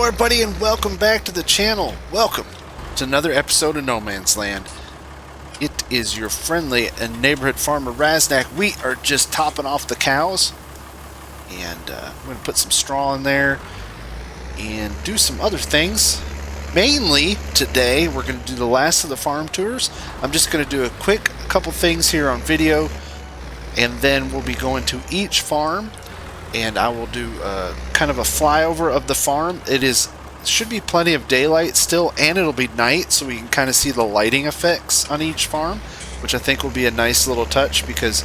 everybody, and welcome back to the channel. Welcome to another episode of No Man's Land. It is your friendly and neighborhood farmer Raznac. We are just topping off the cows, and I'm going to put some straw in there and do some other things. Mainly today we're going to do the last of the farm tours. I'm just going to do a couple things here on video, and then we'll be going to each farm, and I will do kind of a flyover of the farm. Should be plenty of daylight still, and it'll be night, so we can kind of see the lighting effects on each farm, which I think will be a nice little touch because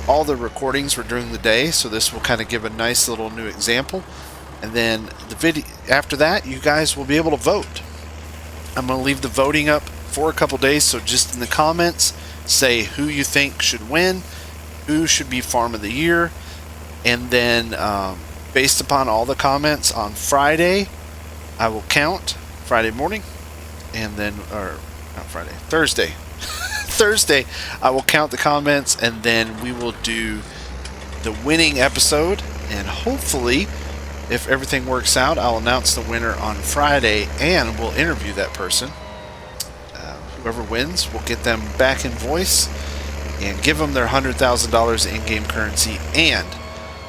all the recordings were during the day, so this will kind of give a nice little new example. And then the video after that, you guys will be able to vote. I'm going to leave the voting up for a couple days, so just in the comments say who you think should win, who should be farm of the year, and then based upon all the comments on Friday, I will count Friday morning, and then, or not Friday, Thursday. Thursday, I will count the comments, and then we will do the winning episode, and hopefully, if everything works out, I'll announce the winner on Friday, and we'll interview that person. Whoever wins, we'll get them back in voice, and give them their $100,000 in-game currency, and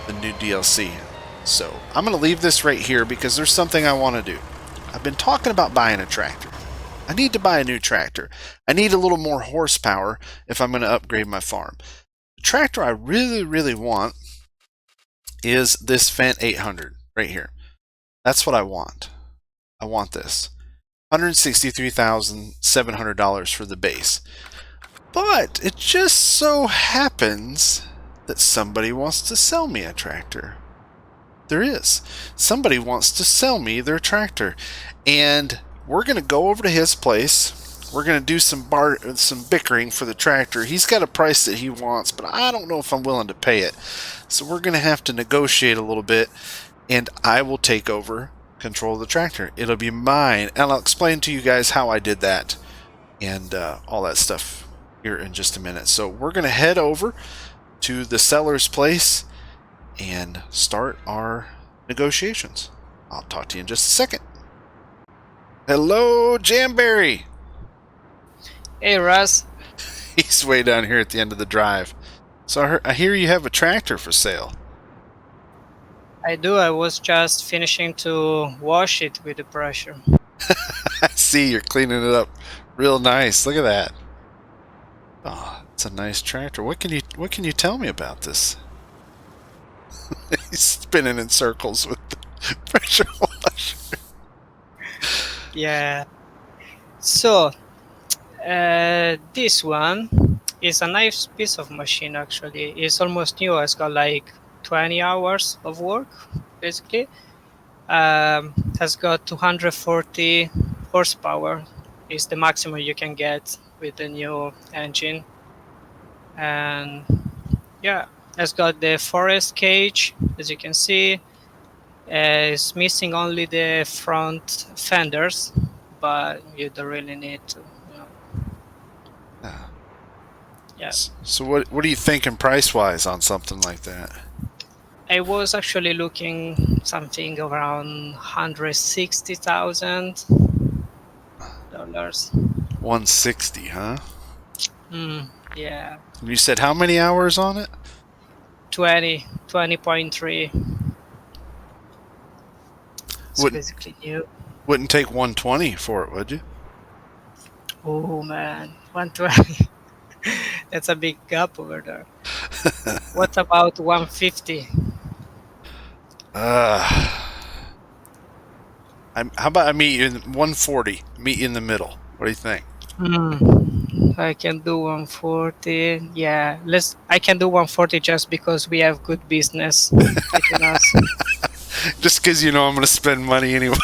the new DLC. So I'm going to leave this right here because there's something I want to do. I've been talking about buying a tractor. I need to buy a new tractor. I need a little more horsepower if I'm going to upgrade my farm. The tractor I really want is this Fendt 800 right here. That's what I want. I want this. $163,700 for the base. But it just so happens that somebody wants to sell me a tractor. There is. Somebody wants to sell me their tractor. And we're going to go over to his place. We're going to do some bickering for the tractor. He's got a price that he wants, but I don't know if I'm willing to pay it. So we're going to have to negotiate a little bit, and I will take over control of the tractor. It'll be mine, and I'll explain to you guys how I did that and all that stuff here in just a minute. So we're going to head over to the seller's place and start our negotiations. I'll talk to you in just a second. Hello, Jamberry. Hey, Russ. He's way down here at the end of the drive. So I hear you have a tractor for sale. I do. I was just finishing to wash it with the pressure. I see you're cleaning it up real nice. Look at that. Oh, it's a nice tractor. What can you tell me about this? He's spinning in circles with the pressure washer. Yeah. So, this one is a nice piece of machine, actually. It's almost new. It's got like 20 hours of work, basically. Has got 240 horsepower. Is the maximum you can get with the new engine. And yeah, it's got the forest cage, as you can see. It's missing only the front fenders, but you don't really need to. Yeah. So what are you thinking price-wise on something like that? I was actually looking something around $160,000. 160, huh? Yeah. You said how many hours on it? 20.3. It's basically new. Wouldn't take 120 for it, would you? Oh man, 120. That's a big gap over there. What about 150? How about I meet you in 140? Meet you in the middle. What do you think? I can do 140. Yeah, I can do 140 just because we have good business between us. Just because you know I'm going to spend money anyway.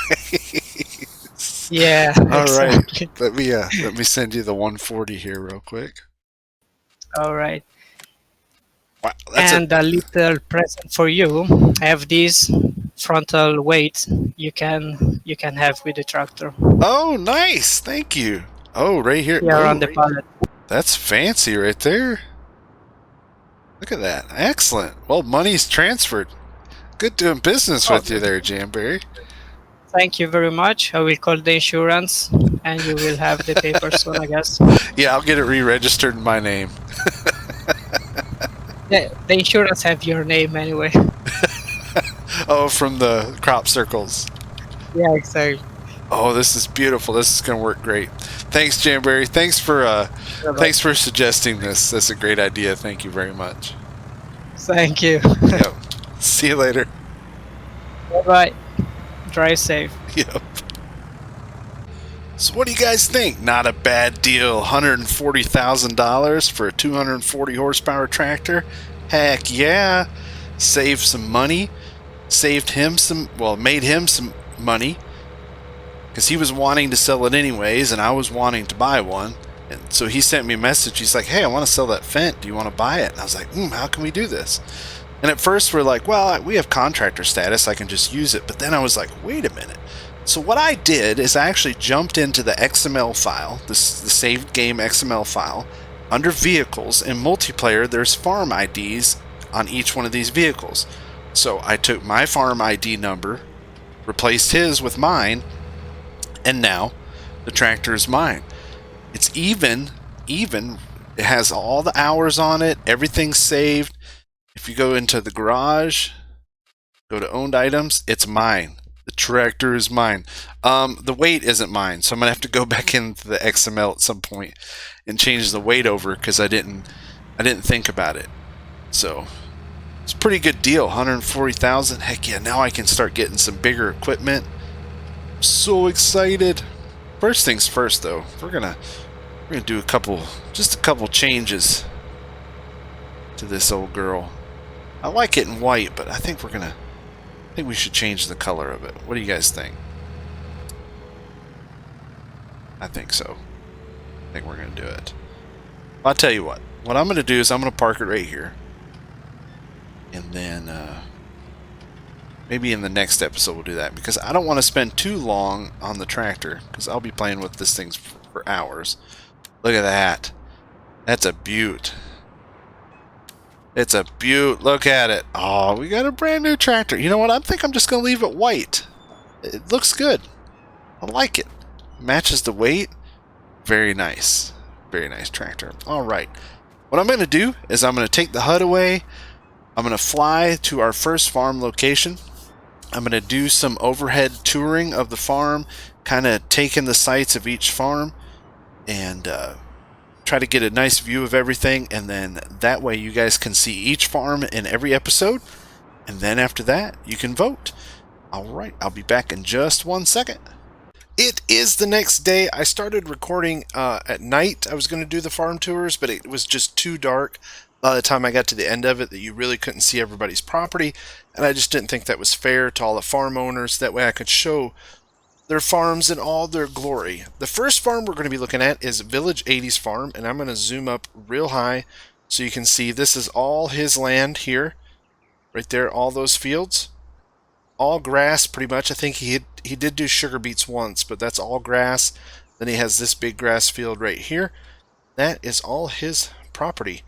Yeah. All exactly. right. Let me send you the 140 here real quick. All right. Wow, and a little present for you. I have this frontal weight you can have with the tractor. Oh, nice. Thank you. Oh, right here. Yeah, on the pallet. That's fancy right there. Look at that. Excellent. Well, money's transferred. Good doing business with you there, Jamberry. Thank you very much. I will call the insurance, and you will have the paper soon, I guess. Yeah, I'll get it re-registered in my name. The insurance have your name anyway. Oh, from the crop circles. Yeah, exactly. Oh, this is beautiful. This is going to work great. Thanks, Jamberry. Bye-bye. Thanks for suggesting this. That's a great idea. Thank you very much. Thank you. Yep. See you later. Bye bye. Drive safe. Yep. So what do you guys think? Not a bad deal. $140,000 for a 240 horsepower tractor? Heck yeah. Saved some money. Made him some money. Because he was wanting to sell it anyways, and I was wanting to buy one. And so he sent me a message. He's like, hey, I want to sell that Fendt. Do you want to buy it? And I was like, how can we do this? And at first we're like, well, we have contractor status. I can just use it. But then I was like, wait a minute. So what I did is I actually jumped into the XML file, the saved game XML file. Under vehicles in multiplayer, there's farm IDs on each one of these vehicles. So I took my farm ID number, replaced his with mine, and now the tractor is mine. It's even, it has all the hours on it, everything's saved. If you go into the garage, go to owned items, it's mine. The tractor is mine. The weight isn't mine, so I'm gonna have to go back into the XML at some point and change the weight over because I didn't think about it. So it's a pretty good deal, 140,000. Heck yeah! Now I can start getting some bigger equipment. I'm so excited. First things first, though, we're gonna do a couple changes to this old girl. I like it in white, but I think we should change the color of it. What do you guys think? I think so. I think we're gonna do it. I'll tell you what. What I'm gonna do is I'm gonna park it right here, and then maybe in the next episode we'll do that because I don't want to spend too long on the tractor because I'll be playing with this thing for hours. Look at that. That's a beaut. It's a beaut. Look at it. Oh, we got a brand new tractor. You know what? I think I'm just going to leave it white. It looks good. I like it. Matches the weight. Very nice. Very nice tractor. All right. What I'm going to do is I'm going to take the HUD away. I'm going to fly to our first farm location. I'm going to do some overhead touring of the farm, kind of take in the sights of each farm, and try to get a nice view of everything, and then that way you guys can see each farm in every episode, and then after that you can vote. Alright, I'll be back in just 1 second. It is the next day. I started recording at night. I was going to do the farm tours, but it was just too dark by the time I got to the end of it that you really couldn't see everybody's property, and I just didn't think that was fair to all the farm owners. That way I could show their farms in all their glory. The first farm we're going to be looking at is Village 80's farm, and I'm going to zoom up real high so you can see this is all his land here. Right there, all those fields. All grass, pretty much. I think he did do sugar beets once, but that's all grass. Then he has this big grass field right here. That is all his property.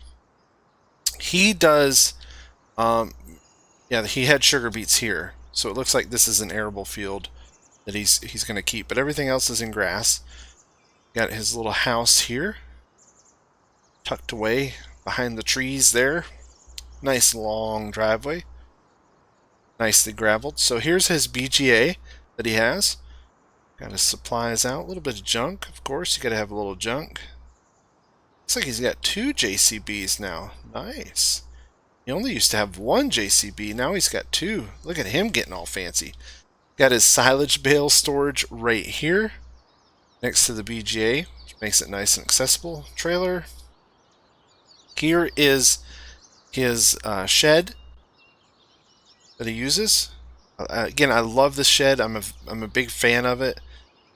He does, yeah, he had sugar beets here. So it looks like this is an arable field that he's going to keep, but everything else is in grass. Got his little house here, tucked away behind the trees there. Nice long driveway, nicely graveled. So here's his BGA that he has. Got his supplies out, a little bit of junk, of course. You got to have a little junk. Looks like he's got 2 JCBs now. Nice. He only used to have 1 JCB. Now he's got 2. Look at him getting all fancy. Got his silage bale storage right here next to the BGA, which makes it nice and accessible. Trailer. Here is his shed that he uses. Again, I love this shed. I'm a big fan of it,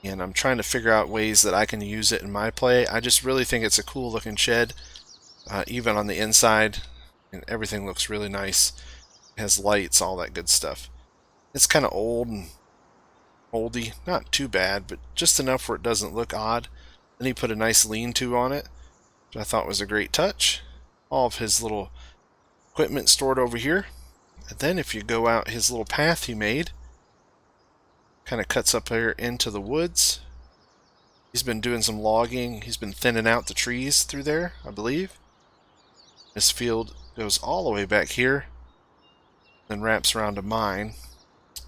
and I'm trying to figure out ways that I can use it in my play. I just really think it's a cool looking shed, even on the inside, and everything looks really nice. It has lights, all that good stuff. It's kind of old and moldy, not too bad, but just enough where it doesn't look odd. Then he put a nice lean-to on it, which I thought was a great touch. All of his little equipment stored over here. And then if you go out his little path he made, kind of cuts up here into the woods. He's been doing some logging. He's been thinning out the trees through there, I believe. This field goes all the way back here, then wraps around to mine.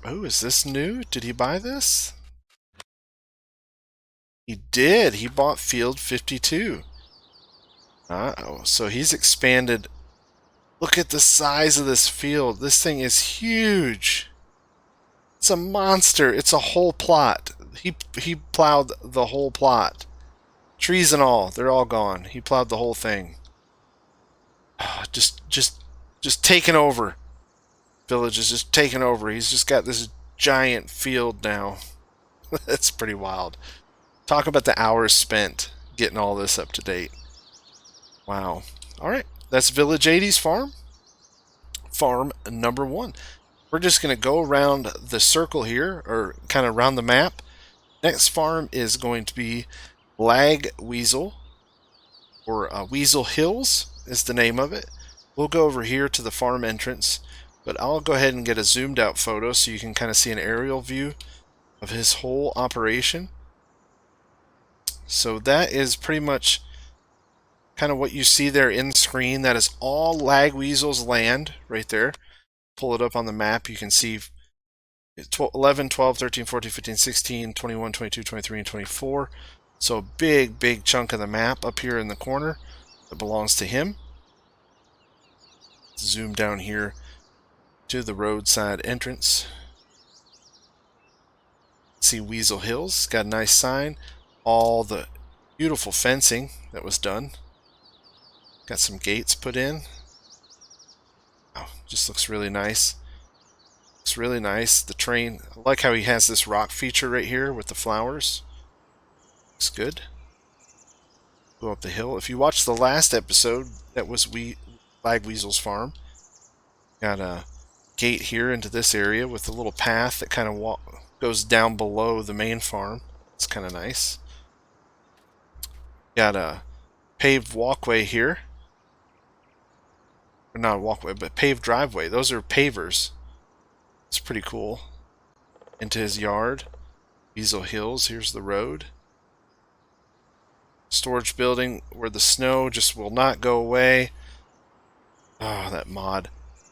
Oh, is this new? Did he buy this? He did. He bought field 52. Uh-oh. So he's expanded. Look at the size of this field. This thing is huge. It's a monster. It's a whole plot. He plowed the whole plot. Trees and all. They're all gone. He plowed the whole thing. Just taking over. Village is just taking over. He's just got this giant field now. That's pretty wild. Talk about the hours spent getting all this up to date. Wow. Alright, that's Village 80's farm. Farm number 1. We're just going to go around the circle here, or kind of around the map. Next farm is going to be Lag Weasel, or Weasel Hills is the name of it. We'll go over here to the farm entrance, but I'll go ahead and get a zoomed out photo so you can kind of see an aerial view of his whole operation. So that is pretty much kind of what you see there in screen. That is all Lag Weasel's land right there. Pull it up on the map. You can see 11, 12, 13, 14, 15, 16, 21, 22, 23, and 24. So a big chunk of the map up here in the corner that belongs to him. Zoom down here to the roadside entrance. See Weasel Hills. Got a nice sign. All the beautiful fencing that was done. Got some gates put in. Oh, just looks really nice. Looks really nice. The terrain, I like how he has this rock feature right here with the flowers. Looks good. Go up the hill. If you watched the last episode, that was Lag Weasel's farm. Got a gate here into this area with a little path that kind of goes down below the main farm. It's kind of nice. Got a paved walkway here. Or not a walkway, but paved driveway. Those are pavers. It's pretty cool. Into his yard. Weasel Hills. Here's the road. Storage building where the snow just will not go away. Oh, that mod.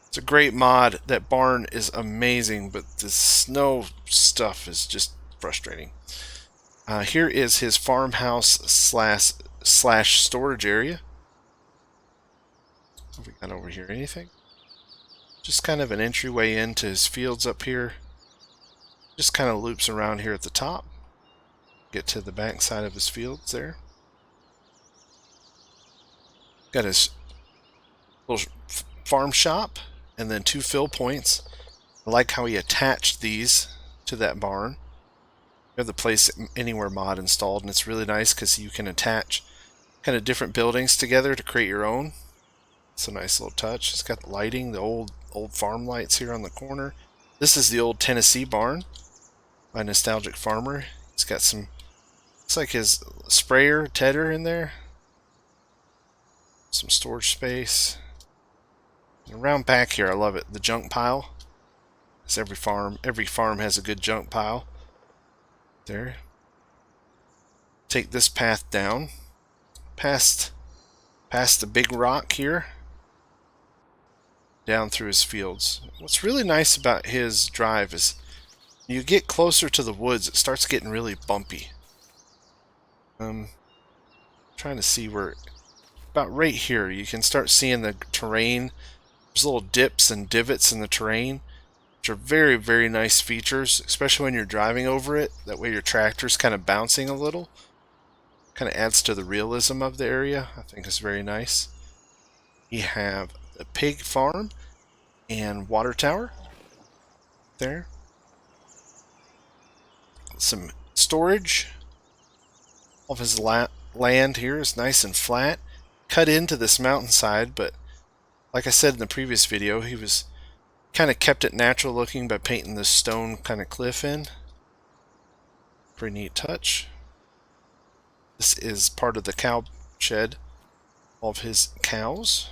It's a great mod. That barn is amazing, but the snow stuff is just frustrating. Here is his farmhouse slash storage area. What have we got over here? Anything? Just kind of an entryway into his fields up here. Just kind of loops around here at the top. Get to the back side of his fields there. Got his little farm shop and then 2 fill points. I like how he attached these to that barn. You have the Place Anywhere mod installed, and it's really nice because you can attach kind of different buildings together to create your own. It's a nice little touch. It's got the lighting, the old farm lights here on the corner. This is the old Tennessee barn by Nostalgic Farmer. He's got some, looks like his sprayer, tedder in there. Some storage space. And around back here, I love it. The junk pile. As every farm has a good junk pile. There. Take this path down. Past the big rock here. Down through his fields. What's really nice about his drive is when you get closer to the woods, it starts getting really bumpy. Trying to see where, about right here, you can start seeing the terrain. There's little dips and divots in the terrain, which are very nice features, especially when you're driving over it. That way your tractor's kind of bouncing a little. Kind of adds to the realism of the area. I think it's very nice. You have a pig farm and water tower there. Some storage. All of his land here is nice and flat. Cut into this mountainside, but like I said in the previous video, he was kind of kept it natural looking by painting this stone kind of cliff in. Pretty neat touch. This is part of the cow shed of his cows.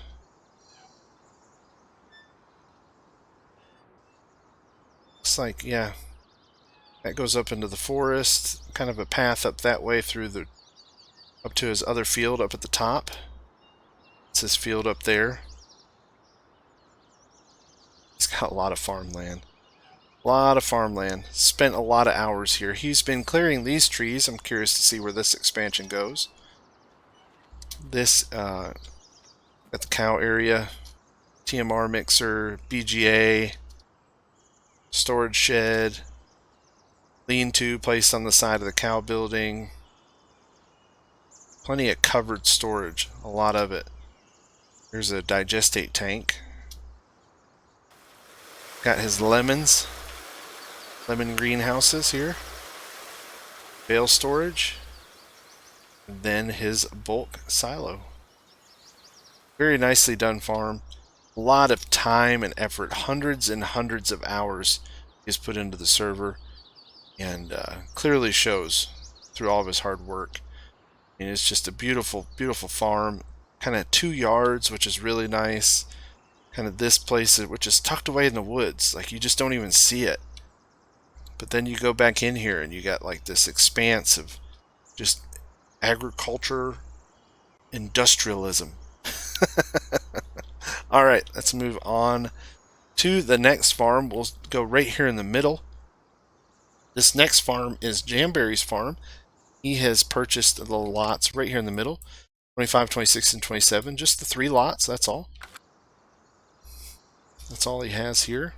Looks like, yeah, That goes up into the forest, kind of a path up that way through the up to his other field up at the top. It's his field up there. He's got a lot of farmland. A lot of farmland. Spent a lot of hours here. He's been clearing these trees. I'm curious to see where this expansion goes. This, at the cow area, TMR mixer, BGA, storage shed, lean-to placed on the side of the cow building. Plenty of covered storage, a lot of it. There's a digestate tank. Got his lemons, lemon greenhouses here. Bale storage. And then his bulk silo. Very nicely done farm. A lot of time and effort, hundreds and hundreds of hours is put into the server, and clearly shows through all of his hard work. And it's just a beautiful, beautiful farm. Kind of 2 yards, which is really nice. Kind of this place, which is tucked away in the woods. Like, you just don't even see it. But then you go back in here and you got like this expanse of just agriculture, industrialism. Alright, let's move on to the next farm. We'll go right here in the middle. This next farm is Jamberries Farm. He has purchased the lots right here in the middle. 25, 26, and 27. Just the 3 lots, that's all. That's all he has here.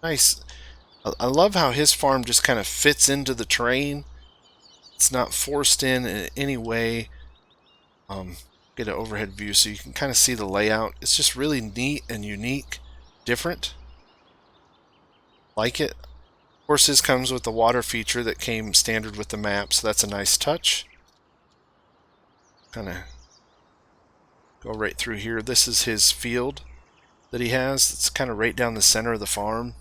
Nice. I love how his farm just kind of fits into the terrain. It's not forced in any way. Get an overhead view so you can kind of see the layout. It's just really neat and unique, different. Like it. Of course, his comes with the water feature that came standard with the map, so that's a nice touch. Kind of go right through here. This is his field that he has. It's kind of right down the center of the farm.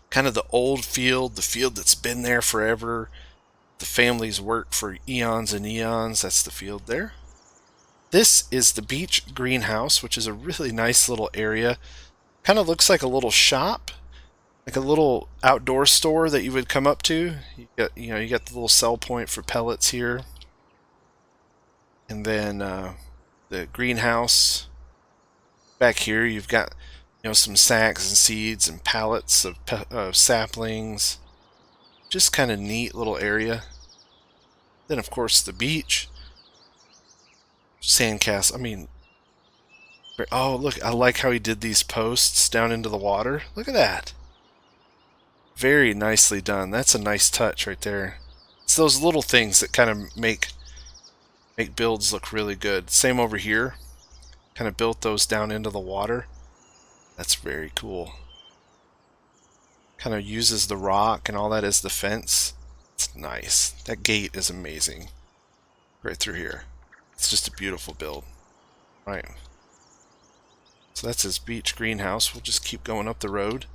Kind of the old field, the field that's been there forever. The family's worked for eons and eons. That's the field there. This is the beach greenhouse, which is a really nice little area. Kind of looks like a little shop, like a little outdoor store that you would come up to. You got the little sell point for pellets here, and then the greenhouse back here. You've got some sacks and seeds and pallets of saplings. Just kind of neat little area. Then of course the beach, sandcastle. I mean, oh look! I like how he did these posts down into the water. Look at that. Very nicely done. That's a nice touch right there. It's those little things that kind of make builds look really good. Same over here. Kind of built those down into the water. That's very cool. Kind of uses the rock and all that as the fence. It's nice. That gate is amazing. Right through here. It's just a beautiful build. Right. So that's his beach greenhouse. We'll just keep going up the road.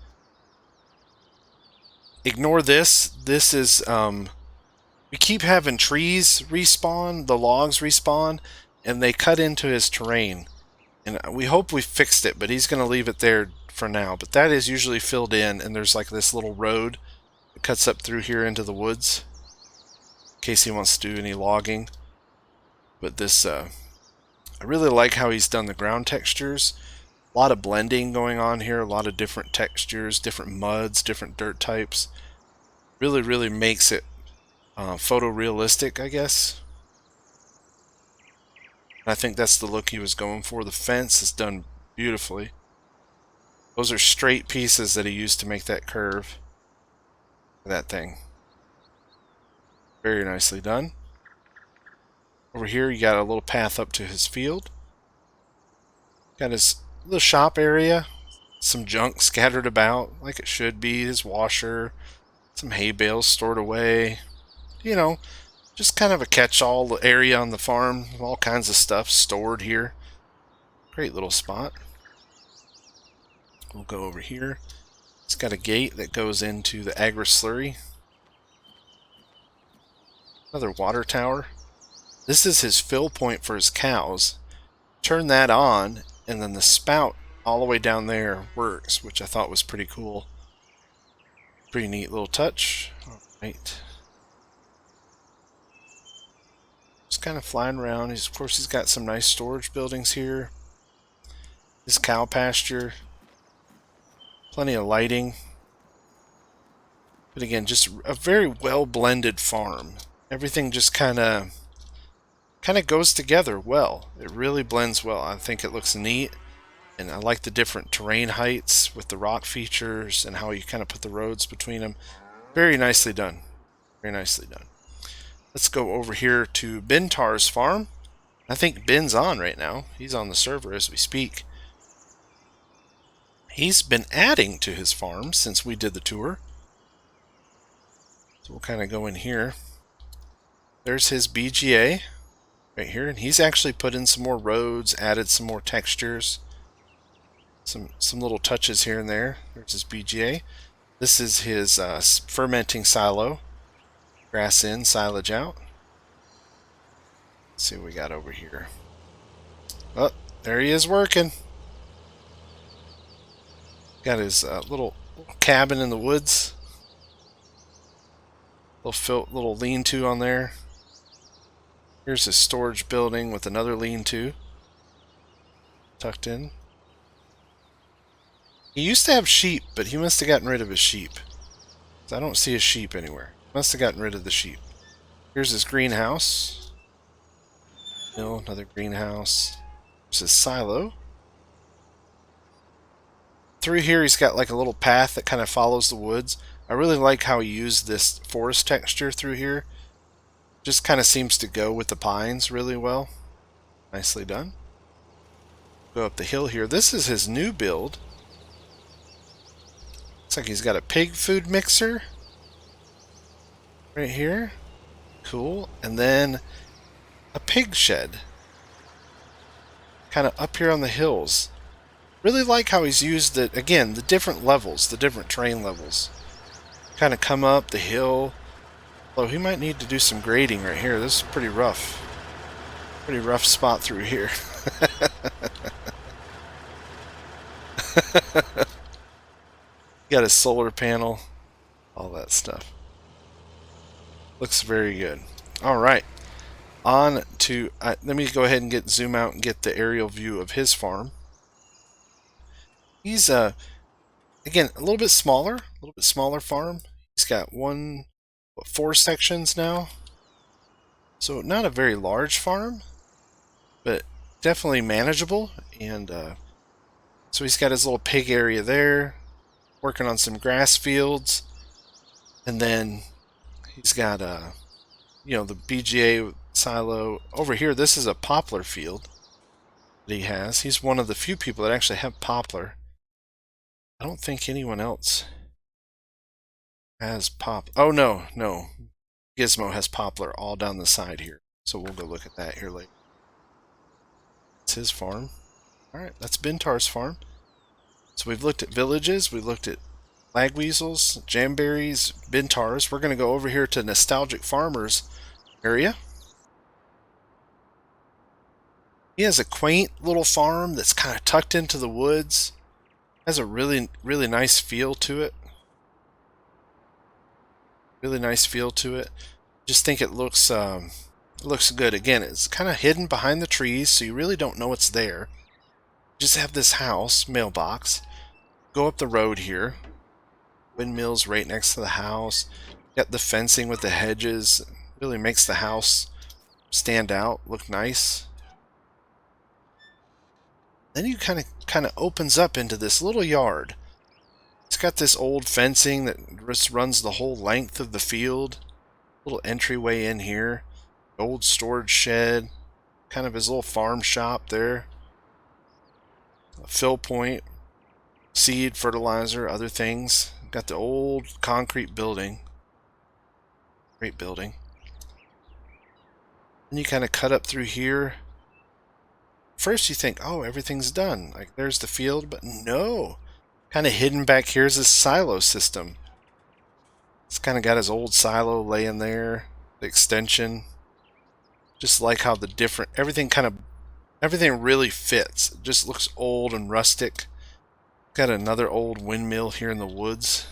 Ignore this. This is, we keep having trees respawn, the logs respawn, and they cut into his terrain. And we hope we fixed it, but he's going to leave it there for now. But that is usually filled in, and there's like this little road that cuts up through here into the woods, in case he wants to do any logging. But this, I really like how he's done the ground textures. A lot of blending going on here, a lot of different textures, different muds, different dirt types. Really, really makes it photorealistic, I guess. I think that's the look he was going for. The fence is done beautifully. Those are straight pieces that he used to make that curve. That thing. Very nicely done. Over here you got a little path up to his field. Got his little shop area. Some junk scattered about like it should be. His washer. Some hay bales stored away. Just kind of a catch-all area on the farm. All kinds of stuff stored here. Great little spot. We'll go over here. It's got a gate that goes into the agri-slurry. Another water tower. This is his fill point for his cows. Turn that on, and then the spout all the way down there works, which I thought was pretty cool. Pretty neat little touch. All right. Just kind of flying around. Of course, he's got some nice storage buildings here. His cow pasture. Plenty of lighting. But again, just a very well blended farm. Everything just kind of goes together well. It really blends well. I think it looks neat. And I like the different terrain heights with the rock features and how you kind of put the roads between them. Very nicely done. Very nicely done. Let's go over here to Tarz Farm. I think Ben's on right now. He's on the server as we speak. He's been adding to his farm since we did the tour. So we'll kind of go in here. There's his BGA right here. And he's actually put in some more roads, added some more textures. Some little touches here and there. There's his BGA. This is his fermenting silo. Grass in, silage out. Let's see what we got over here. Oh, there he is working. Got his little cabin in the woods. Little lean-to on there. Here's his storage building with another lean-to tucked in. He used to have sheep, but he must have gotten rid of his sheep. I don't see his sheep anywhere. Must have gotten rid of the sheep. Here's his greenhouse. Another greenhouse. There's his silo. Through here he's got like a little path that kind of follows the woods. I really like how he used this forest texture through here. Just kind of seems to go with the pines really well. Nicely done. Go up the hill here. This is his new build. Looks like he's got a pig food mixer right here. Cool. And then a pig shed. Kind of up here on the hills. Really like how he's used it, again, the different levels, the different terrain levels. Kind of come up the hill. Although he might need to do some grading right here. This is pretty rough. Pretty rough spot through here. Got his solar panel, all that stuff. Looks very good. All right, on to let me go ahead and zoom out and get the aerial view of his farm. He's again a little bit smaller farm. He's got four sections now, so not a very large farm, but definitely manageable. And so he's got his little pig area there. Working on some grass fields, and then he's got the BGA silo over here. This is a poplar field that he has. He's one of the few people that actually have poplar. I don't think anyone else has Oh no, Gizmo has poplar all down the side here. So we'll go look at that here later. It's his farm. All right, that's Tarz Farm. So we've looked at villages, we looked at lagweasels, jamberries, Tarz. We're going to go over here to Nostalgic Farmers area. He has a quaint little farm that's kind of tucked into the woods. Has a really nice feel to it. Really nice feel to it. Just think it looks good. Again, it's kind of hidden behind the trees, so you really don't know it's there. Just have this house, mailbox. Go up the road here. Windmills right next to the house. Got the fencing with the hedges. Really makes the house stand out, look nice. Then you kind of opens up into this little yard. It's got this old fencing that just runs the whole length of the field. Little entryway in here. Old storage shed. Kind of his little farm shop there. A fill point. Seed, fertilizer, other things. Got the old concrete building. Great building. And you kind of cut up through here. First you think, oh, everything's done. Like there's the field, but no. Kind of hidden back here is this silo system. It's kind of got his old silo laying there. The extension. Just like how everything really fits. It just looks old and rustic. Got another old windmill here in the woods.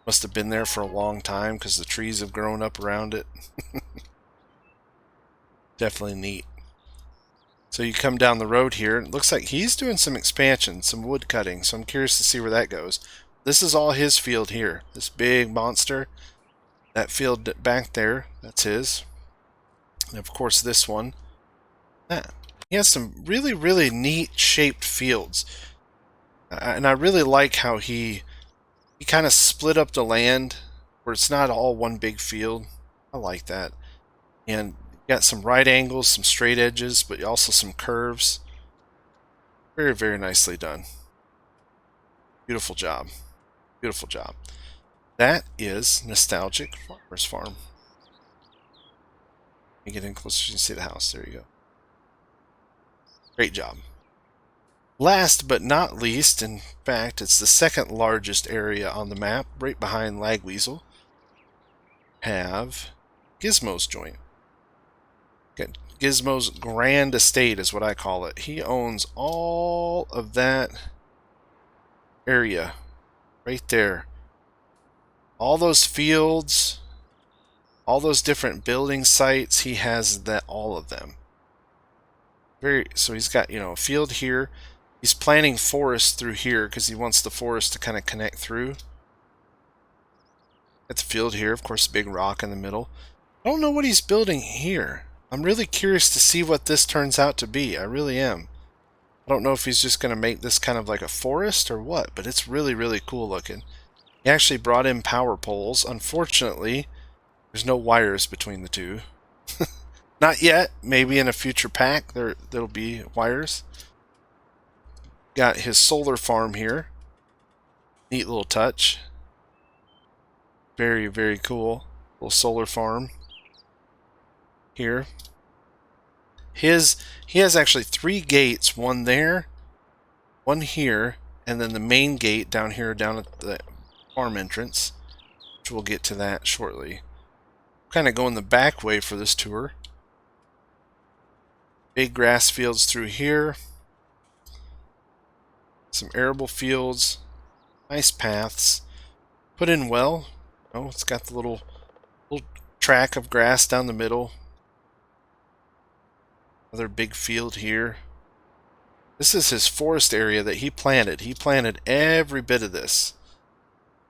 Must have been there for a long time because the trees have grown up around it. Definitely neat. So you come down the road here, it looks like he's doing some expansion, some wood cutting, so I'm curious to see where that goes. This is all his field here. This big monster, that field back there, that's his. And of course this one. He has some really, really neat shaped fields. And I really like how he kind of split up the land where it's not all one big field. I like that. And got some right angles, some straight edges, but also some curves. Very, very nicely done. Beautiful job. Beautiful job. That is Nostalgic Farmer's Farm. You get in closer, you can see the house. There you go. Great job. Last but not least, in fact, it's the second largest area on the map, right behind Lagweasel, have Gizmo's joint. Gizmo's grand estate is what I call it. He owns all of that area right there. All those fields, all those different building sites, he has that, all of them. So he's got, a field here. He's planting forest through here because he wants the forest to kind of connect through. Got the field here, of course, big rock in the middle. I don't know what he's building here. I'm really curious to see what this turns out to be. I really am. I don't know if he's just going to make this kind of like a forest or what, but it's really, really cool looking. He actually brought in power poles. Unfortunately, there's no wires between the two. Not yet. Maybe in a future pack there'll be wires. Got his solar farm here. Neat little touch. Very, very cool. Little solar farm here. He has actually 3 gates, one there, one here, and then the main gate down here down at the farm entrance, which we'll get to that shortly. Kind of going the back way for this tour. Big grass fields through here. Some arable fields. Nice paths. Put in well. Oh, it's got the little track of grass down the middle. Another big field here. This is his forest area that he planted. He planted every bit of this.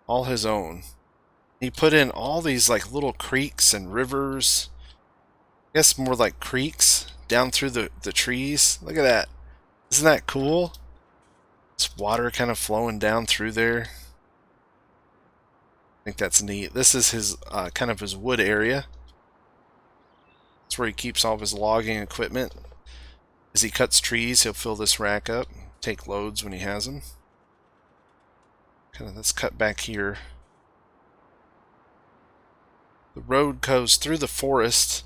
All his own. He put in all these like little creeks and rivers. I guess more like creeks down through the trees. Look at that. Isn't that cool? This water kind of flowing down through there. I think that's neat. This is his kind of his wood area. That's where he keeps all of his logging equipment. As he cuts trees, he'll fill this rack up, take loads when he has them. Let's cut back here. The road goes through the forest.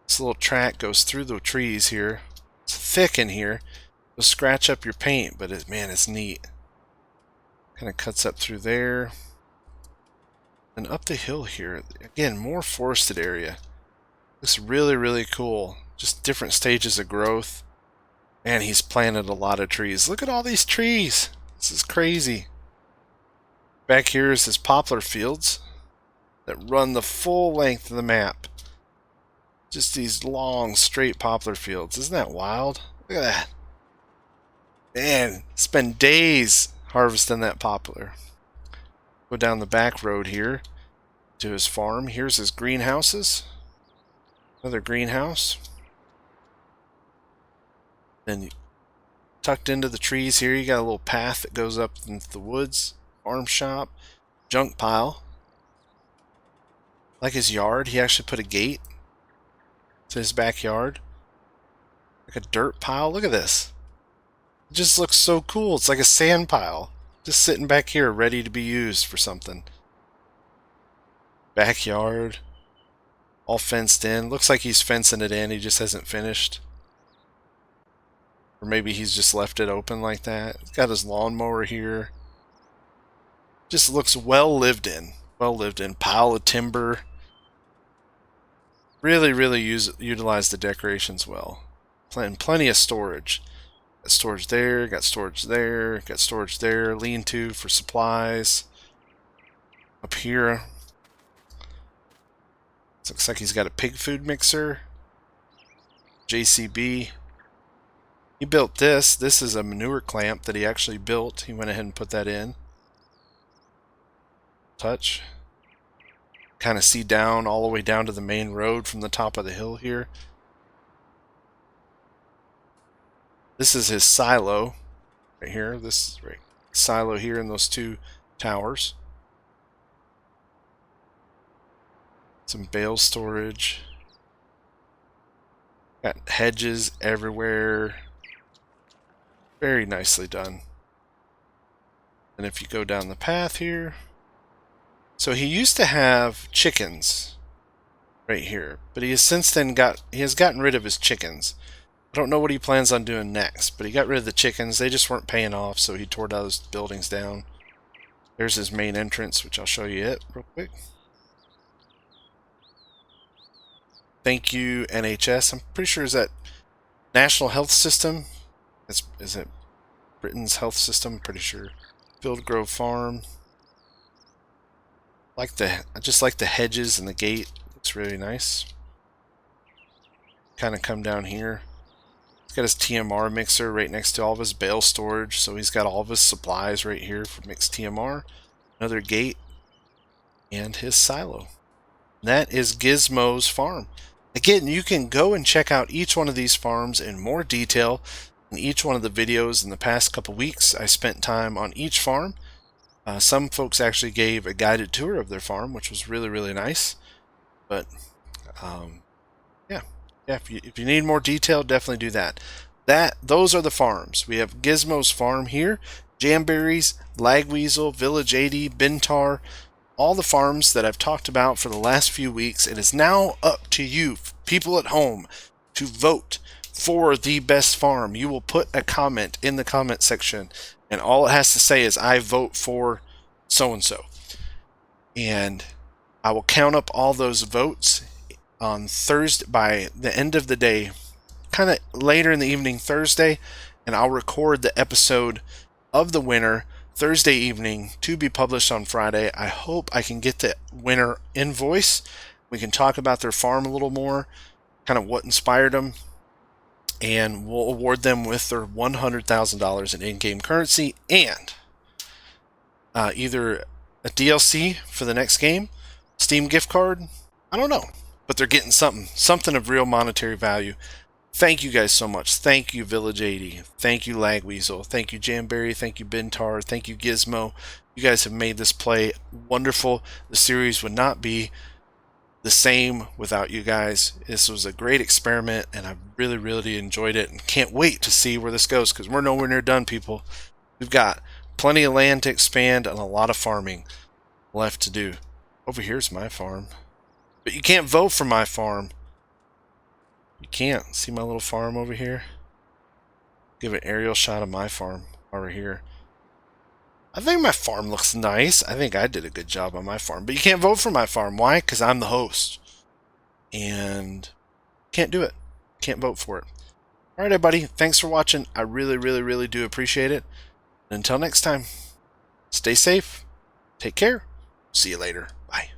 This little track goes through the trees here. It's thick in here. It'll scratch up your paint, but man, it's neat. Kind of cuts up through there. And up the hill here. Again, more forested area. Looks really, really cool. Just different stages of growth. And he's planted a lot of trees. Look at all these trees. This is crazy. Back here is his poplar fields that run the full length of the map. Just these long, straight poplar fields. Isn't that wild? Look at that. Man, spend days harvesting that poplar. Go down the back road here to his farm. Here's his greenhouses. Another greenhouse. Then tucked into the trees here, you got a little path that goes up into the woods. Farm shop. Junk pile. Like his yard, he actually put a gate to his backyard. Like a dirt pile. Look at this. It just looks so cool. It's like a sand pile. Just sitting back here ready to be used for something. Backyard. All fenced in. Looks like he's fencing it in. He just hasn't finished. Or maybe he's just left it open like that. He's got his lawnmower here. Just looks well lived in. Well lived in. Pile of timber. Really, really utilize the decorations well. Plenty of storage. Got storage there, got storage there, got storage there, lean-to for supplies. Up here, looks like he's got a pig food mixer. JCB. He built this. This is a manure clamp that he actually built. He went ahead and put that in. Touch. Kind of see down all the way down to the main road from the top of the hill here. This is his silo right here. This is right silo here in those two towers. Some bale storage. Got hedges everywhere. Very nicely done. And if you go down the path here, so he used to have chickens right here, but he has since then gotten rid of his chickens. I don't know what he plans on doing next, but he got rid of the chickens. They just weren't paying off, so he tore those buildings down. There's his main entrance, which I'll show you it real quick. Thank you, NHS. I'm pretty sure is that National Health System. Is it Britain's health system? I'm pretty sure. Field Grove Farm. I just like the hedges and the gate. Looks really nice. Kind of come down here. He's got his TMR mixer right next to all of his bale storage, so he's got all of his supplies right here for mixed TMR. Another gate, and his silo. And that is Gizmo's farm. Again, you can go and check out each one of these farms in more detail in each one of the videos in the past couple weeks. I spent time on each farm. Some folks actually gave a guided tour of their farm, which was really, really nice. But yeah, if you need more detail, definitely do that. Those are the farms. We have Gizmo's farm here, Jamberries, Lagweasel, Village 80, Bintar, all the farms that I've talked about for the last few weeks. It is now up to you, people at home, to vote for the best farm. You will put a comment in the comment section, and all it has to say is, I vote for so-and-so. And I will count up all those votes on Thursday, by the end of the day, kind of later in the evening Thursday, and I'll record the episode of the winner Thursday evening to be published on Friday. I hope I can get the winner invoice. We can talk about their farm a little more, kind of what inspired them, and we'll award them with their $100,000 in in-game currency and either a DLC for the next game, Steam gift card, I don't know, but they're getting something of real monetary value. Thank you guys so much. Thank you, Village 80. Thank you, Lagweasel. Thank you, Jamberry. Thank you, Bintar. Thank you, Gizmo. You guys have made this play wonderful. The series would not be the same without you guys. This was a great experiment, and I really, really enjoyed it, and can't wait to see where this goes, because we're nowhere near done, people. We've got plenty of land to expand and a lot of farming left to do. Over here's my farm. But you can't vote for my farm. You can't. See my little farm over here? Give an aerial shot of my farm over here. I think my farm looks nice. I think I did a good job on my farm. But you can't vote for my farm. Why? Because I'm the host. And can't do it. Can't vote for it. Alright, everybody. Thanks for watching. I really, really, really do appreciate it. And until next time, stay safe. Take care. See you later. Bye.